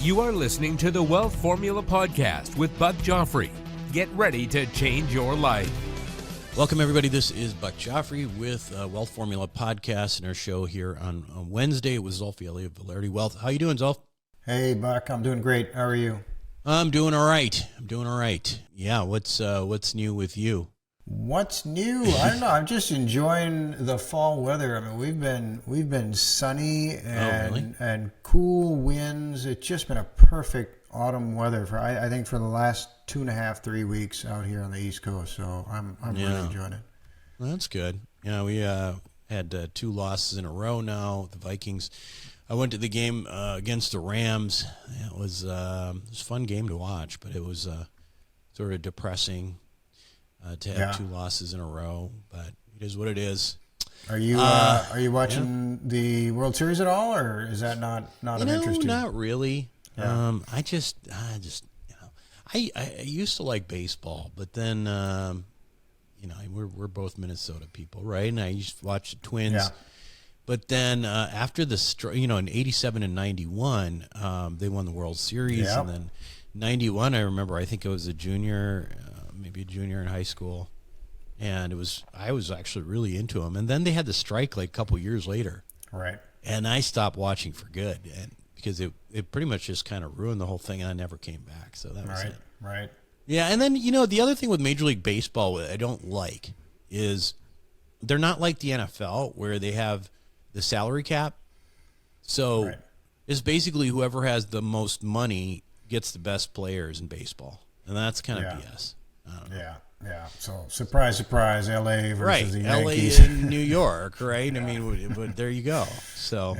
You are listening to the Wealth Formula Podcast with Buck Joffrey. Get ready to change your life. Welcome, everybody. This is Buck Joffrey with Wealth Formula Podcast and our show here on Wednesday with Zulfe of Valerity Wealth. How you doing, Zulf? Hey, Buck. I'm doing great. How are you? I'm doing all right. Yeah, what's new with you? What's new? I don't know. I'm just enjoying the fall weather. I mean, we've been sunny and cool winds. It's just been a perfect autumn weather for I think for the last 2.5, 3 weeks out here on the East Coast. So I'm really enjoying it. Well, that's good. Yeah, we had 2 losses in a row now. The Vikings. I went to the game against the Rams. It was a fun game to watch, but it was sort of depressing to have 2 losses in a row. But it is what it is. Are you watching the World Series at all, or is that not of interest to you? Not really. Yeah. I just I used to like baseball, but then we're both Minnesota people, right? And I used to watch the Twins. Yeah. But then after the in 87 and 91, they won the World Series. Yep. And then 91, I remember, I think I was maybe a junior in high school. And I was actually really into them. And then they had the strike like a couple years later. Right. And I stopped watching for good, and because it pretty much just kind of ruined the whole thing, and I never came back. So that was it. Right. Yeah, and then, the other thing with Major League Baseball I don't like is they're not like the NFL where they have the salary cap. So it's basically whoever has the most money gets the best players in baseball. And that's kind of BS. I don't know. Yeah. So surprise, LA versus the Yankees. LA and New York, right? I mean, but there you go. So,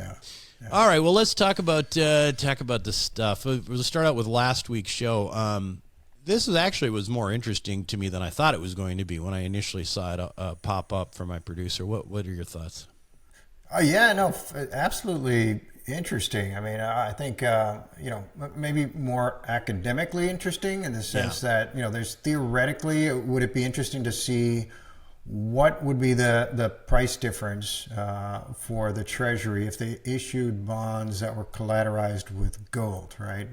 all right. Well, let's talk about this stuff. We'll start out with last week's show. This was more interesting to me than I thought it was going to be when I initially saw it pop up from my producer. What are your thoughts? Absolutely interesting. I mean, I think, maybe more academically interesting in the sense that, there's theoretically, would it be interesting to see what would be the price difference for the Treasury if they issued bonds that were collateralized with gold, right?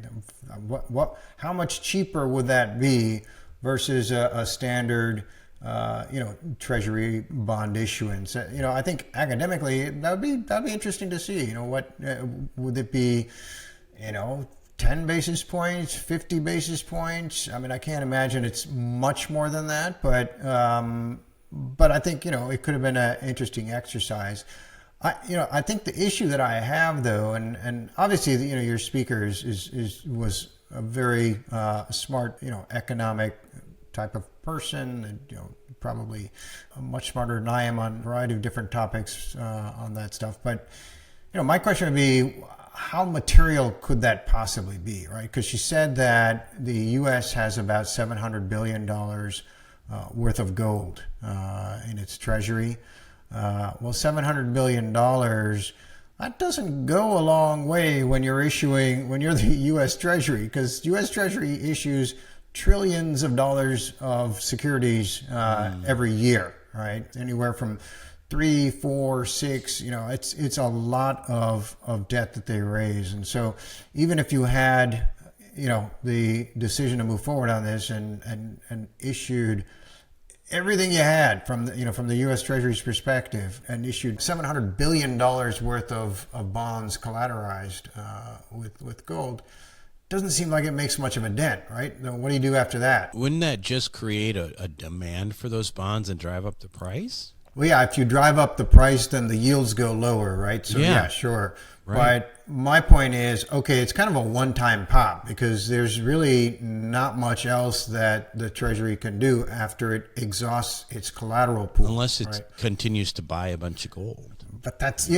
How much cheaper would that be versus a standard Treasury bond issuance? I think academically that'd be interesting to see. What would it be? 10 basis points, 50 basis points. I mean, I can't imagine it's much more than that, but I think it could have been an interesting exercise. I think the issue that I have though, and obviously your speaker was a very smart economic type of person, and probably much smarter than I am on a variety of different topics on that stuff. But my question would be, how material could that possibly be, right? Because she said that the U.S. has about $700 billion worth of gold in its treasury. Well, $700 billion, that doesn't go a long way when you're the U.S. Treasury, because U.S. Treasury issues trillions of dollars of securities every year, right? Anywhere from 3, 4, 6, it's a lot of debt that they raise. And so even if you had, the decision to move forward on this and issued everything you had from the U.S. Treasury's perspective and issued $700 billion worth of bonds collateralized with gold, doesn't seem like it makes much of a dent, right? What do you do after that? Wouldn't that just create a demand for those bonds and drive up the price? Well, yeah, if you drive up the price, then the yields go lower, right? So yeah sure. Right. But my point is, okay, it's kind of a one-time pop because there's really not much else that the Treasury can do after it exhausts its collateral pool. Unless it continues to buy a bunch of gold. But but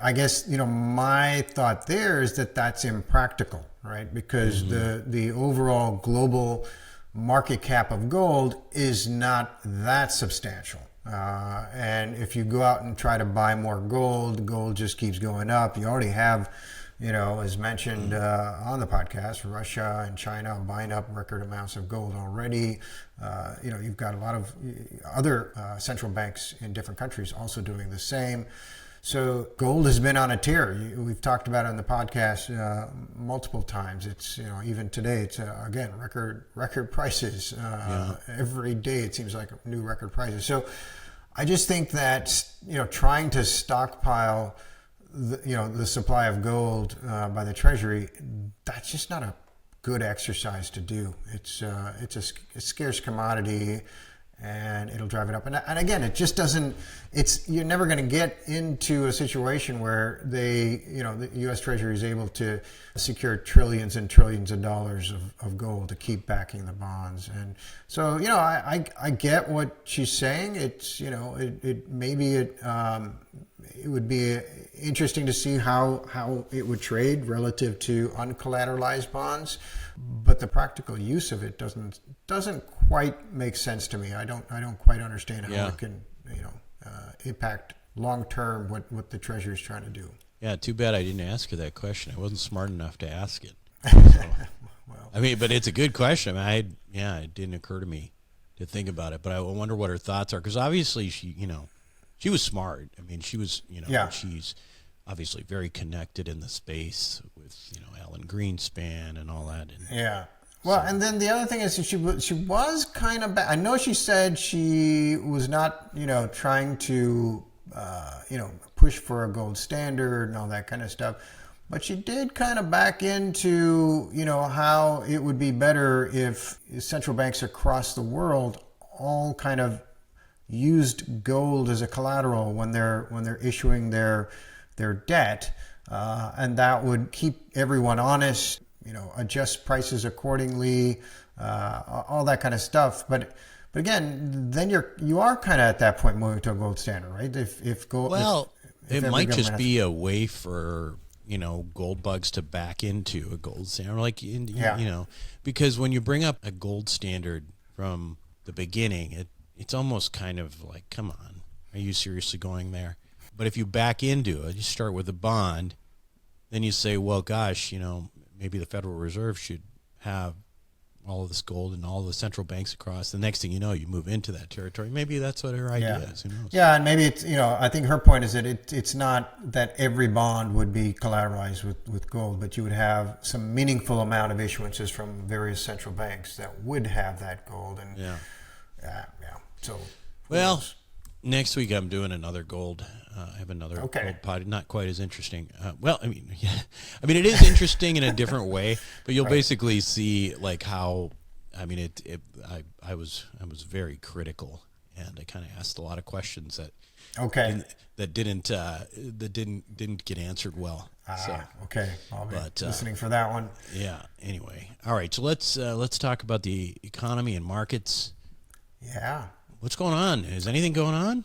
I guess, my thought there is that that's impractical, right? Because the overall global market cap of gold is not that substantial. And if you go out and try to buy more gold just keeps going up. You already have, as mentioned on the podcast, Russia and China buying up record amounts of gold already. You've got a lot of other central banks in different countries also doing the same. So gold has been on a tear. We've talked about it on the podcast multiple times. It's, even today, it's again record prices. Every day it seems like new record prices. So I just think that trying to stockpile the supply of gold by the Treasury, that's just not a good exercise to do. It's a scarce commodity, and it'll drive it up. And again, it just doesn't. You're never going to get into a situation where the U.S. Treasury is able to secure trillions and trillions of dollars of gold to keep backing the bonds. And so, I get what she's saying. It's it would be interesting to see how it would trade relative to uncollateralized bonds, but the practical use of it doesn't quite make sense to me. I don't quite understand how it can impact long term what the Treasury is trying to do. Yeah, too bad I didn't ask her that question. I wasn't smart enough to ask it. So, well, but it's a good question. It didn't occur to me to think about it, but I wonder what her thoughts are, because obviously she was smart. I mean, she was, she's obviously very connected in the space with, Alan Greenspan and all that. And, well, and then the other thing is that she was kind of I know she said she was not, trying to, push for a gold standard and all that kind of stuff. But she did kind of back into, how it would be better if central banks across the world all kind of used gold as a collateral when they're issuing their debt, and that would keep everyone honest, adjust prices accordingly, all that kind of stuff. But again, then you are kind of at that point moving to a gold standard, right? If gold, it might just be a way for gold bugs to back into a gold standard, because when you bring up a gold standard from the beginning, it's almost kind of like, come on, are you seriously going there? But if you back into it, you start with a bond, then you say, well, gosh, maybe the Federal Reserve should have all of this gold and all the central banks across. The next thing you know, you move into that territory. Maybe that's what her idea is. Who knows? Yeah, and maybe it's, I think her point is that it's not that every bond would be collateralized with gold, but you would have some meaningful amount of issuances from various central banks that would have that gold. And so, well, next week I'm doing another gold. I have another gold pod, not quite as interesting. It is interesting in a different way, but you'll basically see like how. I was very critical, and I kind of asked a lot of questions that didn't get answered well. I'll be listening for that one. Yeah. Anyway, all right. So let's talk about the economy and markets. Yeah. What's going on? Is anything going on?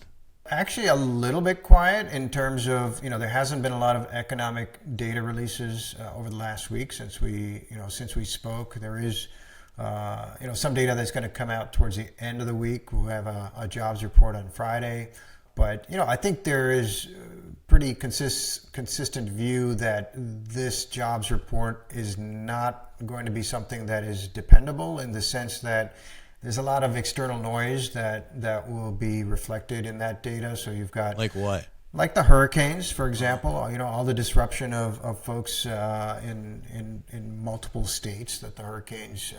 Actually, a little bit quiet in terms of, there hasn't been a lot of economic data releases over the last week since we spoke. There is, some data that's going to come out towards the end of the week. We'll have a jobs report on Friday. But, I think there is pretty consistent view that this jobs report is not going to be something that is dependable, in the sense that there's a lot of external noise that will be reflected in that data. So you've got, like what? Like the hurricanes, for example. All the disruption of folks in multiple states that the hurricanes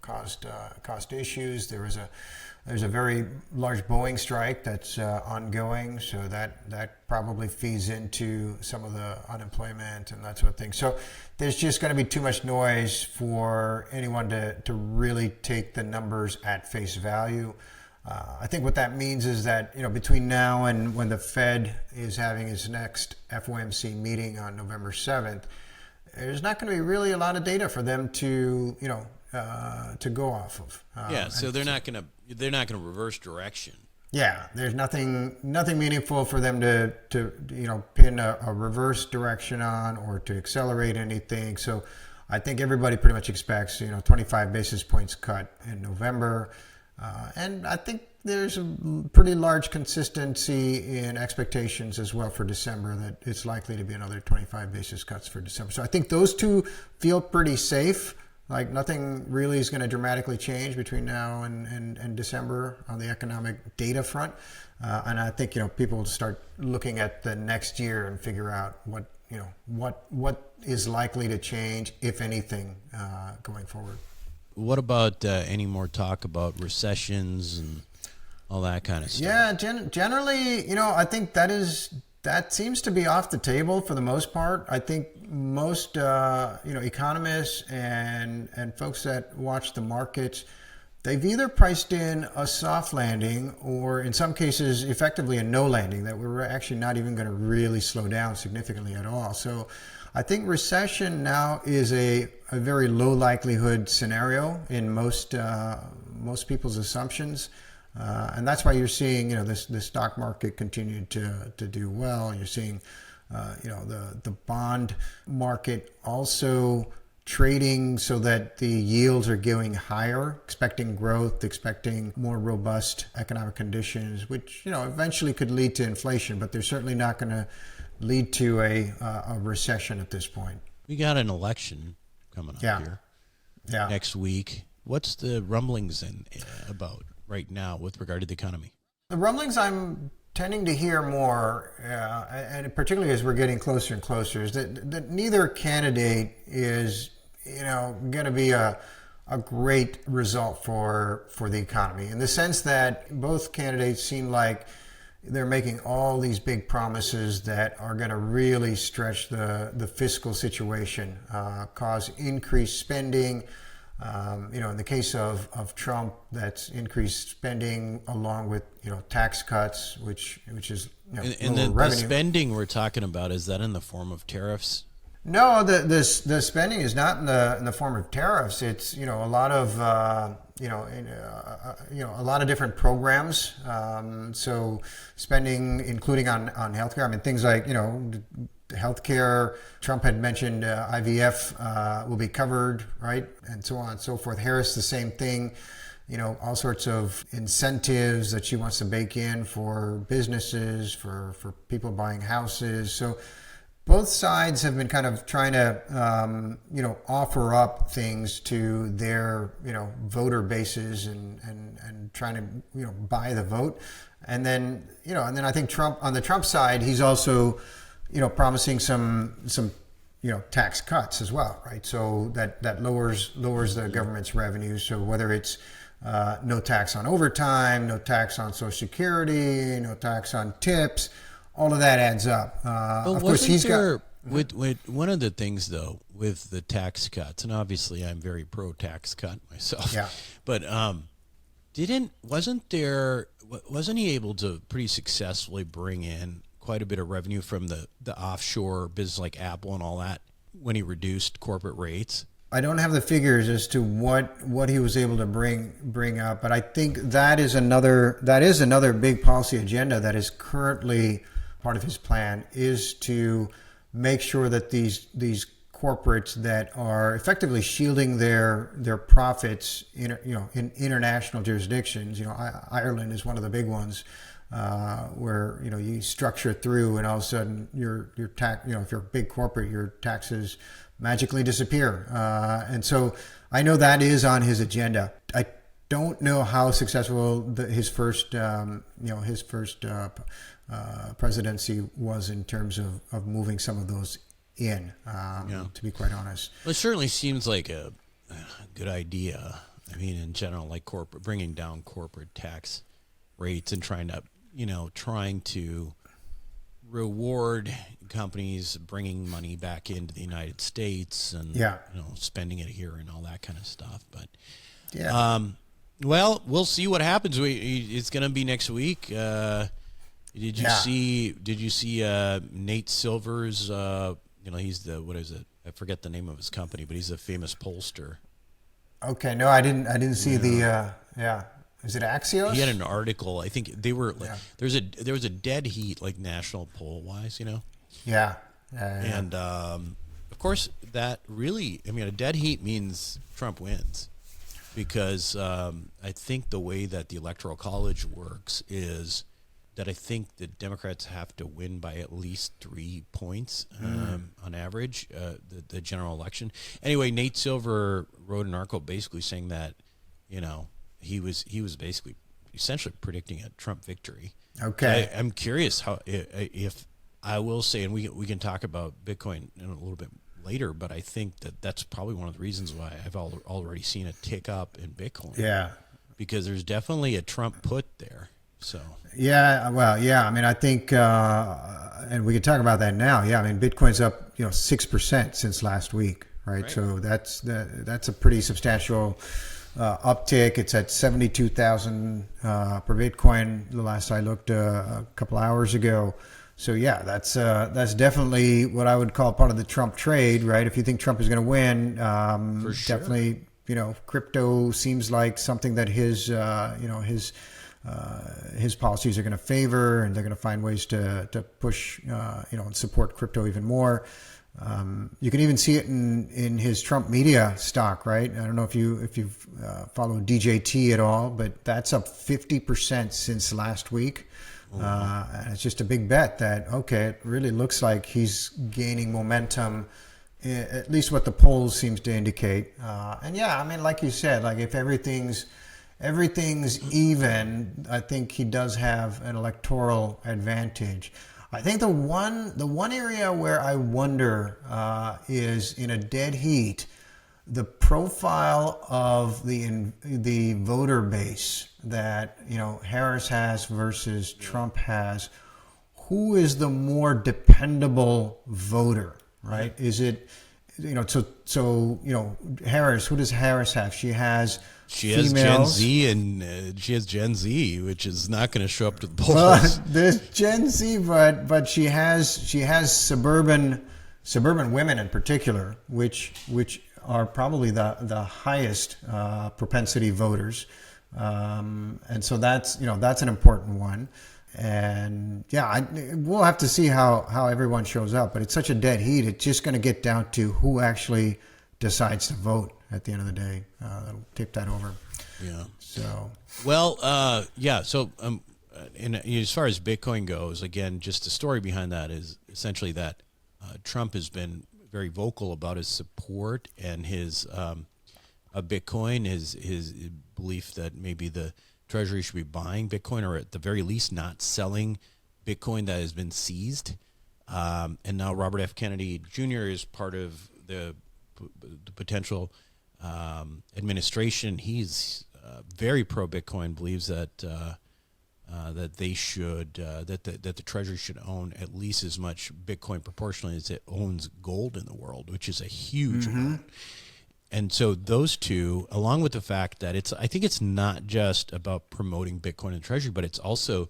caused issues. There's a very large Boeing strike that's ongoing, so that probably feeds into some of the unemployment and that sort of thing. So there's just going to be too much noise for anyone to really take the numbers at face value. I think what that means is that, between now and when the Fed is having its next FOMC meeting on November 7th, there's not going to be really a lot of data for them to go off of. So they're not going to reverse direction. Yeah, there's nothing meaningful for them to pin a reverse direction on, or to accelerate anything. So I think everybody pretty much expects 25 basis points cut in November, and I think there's a pretty large consistency in expectations as well for December, that it's likely to be another 25 basis cuts for December. So I think those two feel pretty safe. like nothing really is going to dramatically change between now and December on the economic data front. And I think, people will start looking at the next year and figure out what is likely to change, if anything, going forward. What about any more talk about recessions and all that kind of stuff? Yeah, generally, I think that seems to be off the table for the most part. I think most, economists and folks that watch the markets, they've either priced in a soft landing or in some cases effectively a no landing, that we're actually not even going to really slow down significantly at all. So I think recession now is a very low likelihood scenario in most people's assumptions. And that's why you're seeing, the stock market continue to do well. You're seeing, the bond market also trading so that the yields are going higher, expecting growth, expecting more robust economic conditions, which, eventually could lead to inflation, but they're certainly not going to lead to a recession at this point. We got an election coming up here next week. What's the rumblings about right now with regard to the economy? The rumblings I'm tending to hear more, and particularly as we're getting closer and closer, is that neither candidate is, going to be a great result for the economy, in the sense that both candidates seem like they're making all these big promises that are going to really stretch the fiscal situation, cause increased spending. In the case of Trump, that's increased spending along with tax cuts, which is and the spending we're talking about, is that in the form of tariffs? No, the spending is not in the form of tariffs. It's a lot of a lot of different programs. So spending, including on healthcare. I mean, things like healthcare. Trump had mentioned IVF will be covered, right, and so on and so forth. Harris, the same thing. All sorts of incentives that she wants to bake in for businesses, for people buying houses. So both sides have been kind of trying to, offer up things to their, voter bases and trying to, buy the vote. And then I think on the Trump side, he's also, promising some tax cuts as well, right? So that lowers the government's revenue. So whether it's no tax on overtime, no tax on Social Security, no tax on tips, all of that adds up. Of course, he's got. With one of the things though with the tax cuts, and obviously I'm very pro tax cut myself. Yeah. But wasn't he able to pretty successfully bring in quite a bit of revenue from the offshore business like Apple and all that when he reduced corporate rates? I don't have the figures as to what he was able to bring up, but I think that is another big policy agenda that is currently part of his plan, is to make sure that these corporates that are effectively shielding their profits in international jurisdictions. Ireland is one of the big ones, where you structure through and all of a sudden your tax, if you're a big corporate, your taxes magically disappear. And so I know that is on his agenda. I don't know how successful his first presidency was in terms of moving some of those in, to be quite honest. Well, it certainly seems like a good idea. I mean, in general, like bringing down corporate tax rates and trying to reward companies bringing money back into the United States and spending it here and all that kind of stuff. But well, we'll see what happens. It's going to be next week. Did you see Nate Silver's? He's what is it? I forget the name of his company, but he's a famous pollster. Okay, no, I didn't see the. Is it Axios? He had an article. I think they were like there was a dead heat, like national poll wise, Yeah. And of course that really, a dead heat means Trump wins, because I think the way that the Electoral College works is that I think the Democrats have to win by at least 3 points on average, the general election. Anyway, Nate Silver wrote an article basically saying that, he was basically essentially predicting a Trump victory. Okay. So I'm curious if I will say, and we can talk about Bitcoin in a little bit later, but I think that's probably one of the reasons why I've already seen a tick up in Bitcoin. Yeah. Because there's definitely a Trump put there. So yeah, well, yeah. I mean, I think, and we can talk about that now. Yeah, I mean, Bitcoin's up 6% since last week, right? So that's a pretty substantial uptick. It's at 72,000 per Bitcoin. The last I looked a couple hours ago. So yeah, that's definitely what I would call part of the Trump trade, right? If you think Trump is going to win, For sure. definitely, crypto seems like something that his policies are going to favor, and they're going to find ways to push, and support crypto even more. You can even see it in his Trump media stock, right? I don't know if you've followed DJT at all, but that's up 50% since last week. And it's just a big bet that, okay, it really looks like he's gaining momentum, at least what the polls seems to indicate. And yeah, I mean, like you said, like if everything's even, I think he does have an electoral advantage. I think the one area where I wonder is in a dead heat, the profile of the voter base that Harris has versus Trump has. Who is the more dependable voter, right? Is it Harris? Who does Harris have? She has Gen Z, and she has Gen Z, which is not going to show up to the polls. Well, there's Gen Z, but she has suburban women in particular, which are probably the highest propensity voters, and so that's an important one. And yeah, we'll have to see how everyone shows up, but it's such a dead heat. It's just going to get down to who actually decides to vote at the end of the day. That'll tip that over. Yeah. So well, yeah. So and as far as Bitcoin goes, again, just the story behind that is essentially that Trump has been very vocal about his support and his Bitcoin, his belief that maybe the Treasury should be buying Bitcoin, or at the very least not selling Bitcoin that has been seized. And now Robert F. Kennedy Jr. is part of the potential administration. He's very pro Bitcoin, believes that that they should that the Treasury should own at least as much Bitcoin proportionally as it owns gold in the world, which is a huge amount. And so those two, along with the fact that I think it's not just about promoting Bitcoin and Treasury, but it's also,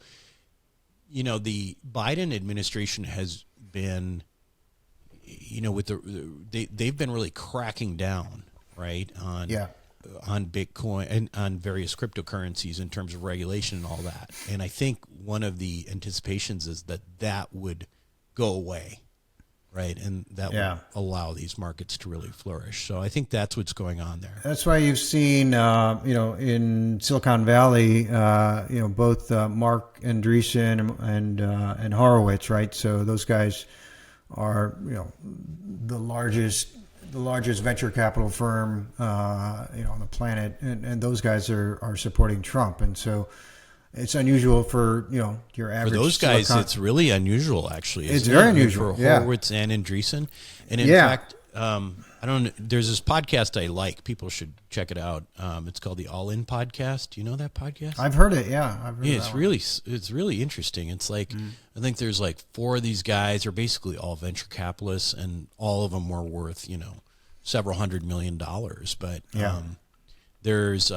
the Biden administration has been, with they've been really cracking down, right, on Bitcoin and on various cryptocurrencies in terms of regulation and all that. And I think one of the anticipations is that would go away, right? And that would allow these markets to really flourish. So I think that's what's going on there. that's why you've seen, in Silicon Valley, both Mark Andreessen and Horowitz, right? So those guys are, the largest venture capital firm, on the planet, and those guys are supporting Trump, and so it's unusual for your average. For those guys, it's really unusual, actually. It's very unusual for Horowitz and Andreessen, and in fact, I don't. There's this podcast I like. People should check it out. It's called the All In Podcast. Do you know that podcast? I've heard it. Yeah, I've heard it's really interesting. It's like I think there's like 4 of these guys are basically all venture capitalists, and all of them were worth several $100 million. But there's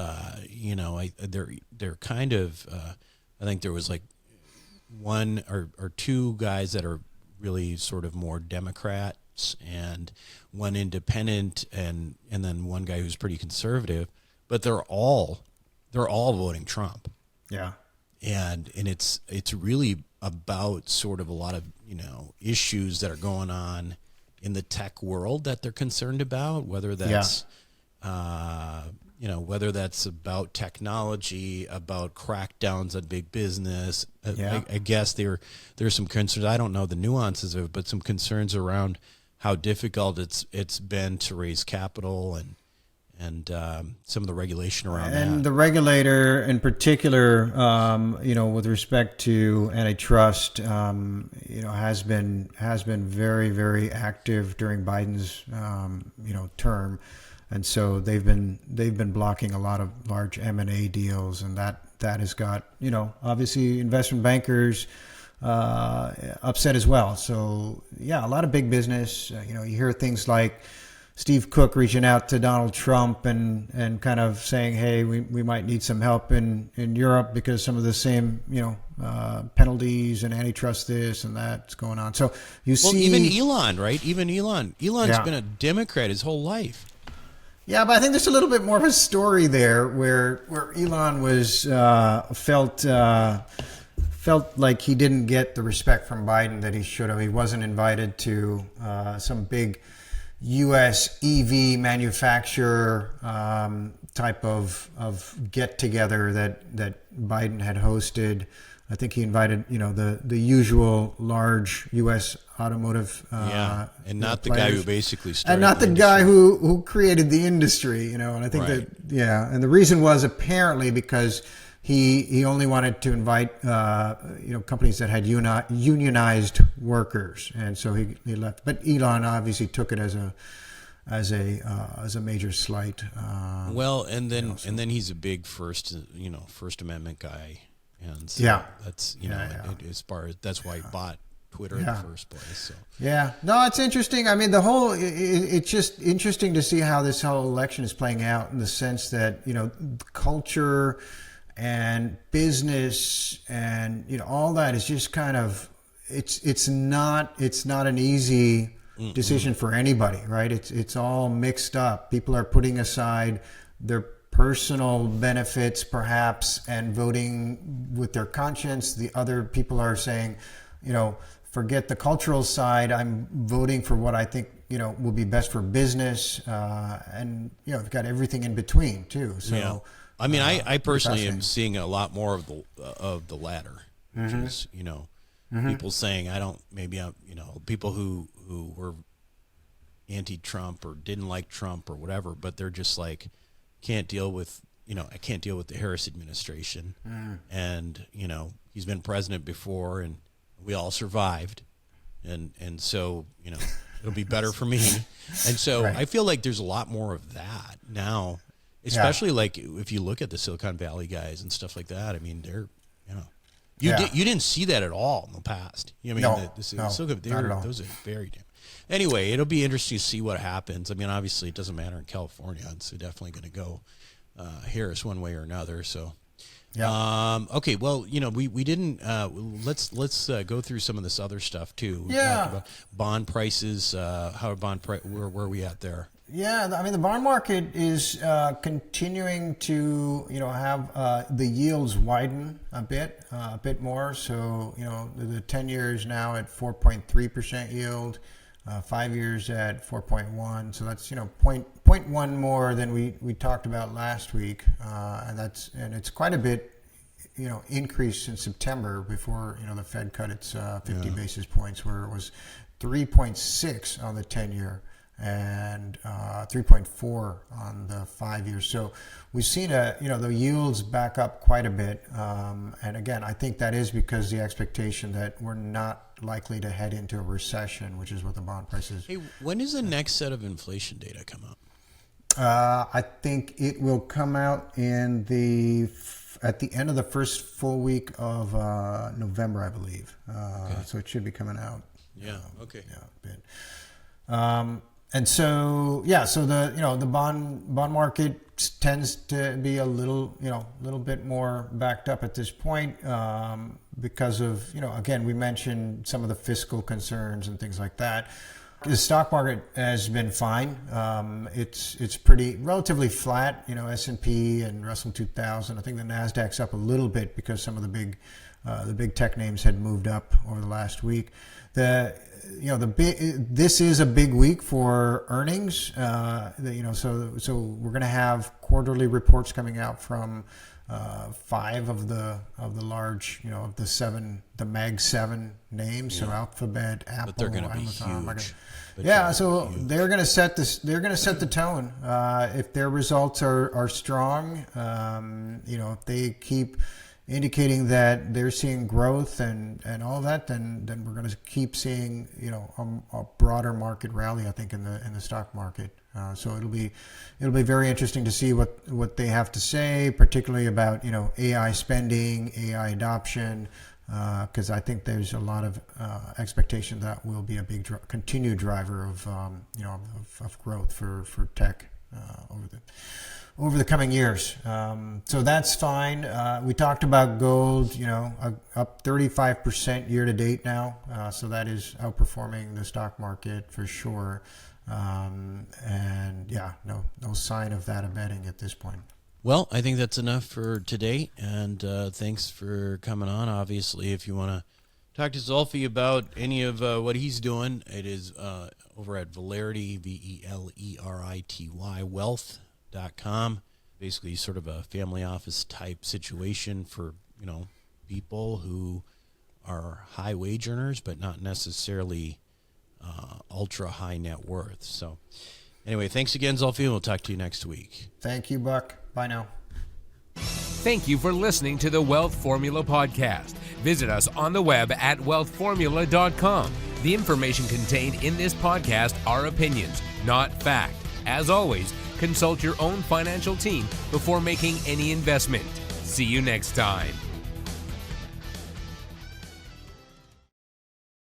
they're kind of I think there was like 1 or 2 guys that are really sort of more Democrats, and 1 independent, and then 1 guy who's pretty conservative, but they're all voting Trump. Yeah. And it's really about sort of a lot of, issues that are going on in the tech world that they're concerned about, whether that's whether that's about technology, about crackdowns on big business. I guess there's some concerns. I don't know the nuances of it, but some concerns around how difficult it's been to raise capital and some of the regulation around that. And the regulator in particular, with respect to antitrust, has been very, very active during Biden's, term. And so they've been blocking a lot of large M&A deals, and that has got, obviously investment bankers upset as well. So yeah, a lot of big business. You hear things like Steve Cook reaching out to Donald Trump and kind of saying, hey, we might need some help in Europe because some of the same, penalties and antitrust this and that's going on. So see even Elon, right? Elon's been a Democrat his whole life. Yeah, but I think there's a little bit more of a story there where Elon was felt like he didn't get the respect from Biden that he should have. He wasn't invited to some big U.S. EV manufacturer type of get together that Biden had hosted. I think he invited, the usual large U.S. automotive and not the players. guy who basically started, and not the guy who created the industry, and I think and the reason was apparently because he only wanted to invite companies that had unionized workers, and so he left. But Elon obviously took it as a major slight. And then he's a big First Amendment guy. And so that's as far as that's why he bought Twitter in the first place. So no, it's interesting. I mean, it's just interesting to see how this whole election is playing out in the sense that culture and business and all that is just kind of it's not an easy decision for anybody, right? It's all mixed up. People are putting aside their personal benefits perhaps and voting with their conscience. The other people are saying, forget the cultural side, I'm voting for what I think will be best for business, and you've got everything in between too. So I mean, I personally am seeing a lot more of the latter, which is people saying people who were anti-Trump or didn't like Trump or whatever, but they're just like, can't deal with I can't deal with the Harris administration, and he's been president before, and we all survived, and so it'll be better for me, and so I feel like there's a lot more of that now, especially like if you look at the Silicon Valley guys and stuff like that. I mean, they're you didn't see that at all in the past. Silicon, those are very different. Anyway, it'll be interesting to see what happens. I mean, obviously, it doesn't matter in California. It's definitely going to go Harris one way or another. So, okay. Well, we didn't. Let's go through some of this other stuff too. We talked about bond prices. Where are we at there? Yeah, I mean, the bond market is continuing to have the yields widen a bit more. So the 10 years now at 4.3% yield. 5 years at 4.1, so that's 0.1 more than we talked about last week, and it's quite a bit increase in September before the Fed cut its 50 basis points, where it was 3.6 on the 10-year and 3.4 on the 5 years. So we've seen the yields back up quite a bit, and again, I think that is because the expectation that we're not likely to head into a recession, which is what the bond prices. Hey, when does the next set of inflation data come out? I think it will come out at the end of the first full week of November, I believe. So it should be coming out. Yeah. Okay. Yeah. A bit. And so the bond market tends to be a little bit more backed up at this point, because of again, we mentioned some of the fiscal concerns and things like that. The stock market has been fine. It's pretty relatively flat. S&P and Russell 2000. I think the Nasdaq's up a little bit because some of the big the big tech names had moved up over the last week. This is a big week for earnings. So we're going to have quarterly reports coming out from 5 of the large, of the Mag 7 names. So Alphabet, Apple, But they're going to be Amazon. huge. They're going to set this. They're going to set the tone. If their results are strong, if they keep indicating that they're seeing growth and all that, then we're going to keep seeing a broader market rally, I think, in the stock market. So it'll be very interesting to see what they have to say, particularly about AI spending, AI adoption, because I think there's a lot of expectation that will be a big continued driver of of growth for tech over the coming years. So that's fine. We talked about gold, up 35% year to date now. So that is outperforming the stock market for sure. No sign of that abating at this point. Well, I think that's enough for today, and thanks for coming on. Obviously, if you want to talk to Zulfe about any of what he's doing, it is over at Velerity, Velerity, wealth.com. Basically sort of a family office type situation for, people who are high wage earners, but not necessarily ultra high net worth. So anyway, thanks again, Zulfe, and we'll talk to you next week. Thank you, Buck. Bye now. Thank you for listening to the Wealth Formula Podcast. Visit us on the web at wealthformula.com. The information contained in this podcast are opinions, not fact. As always, consult your own financial team before making any investment. See you next time.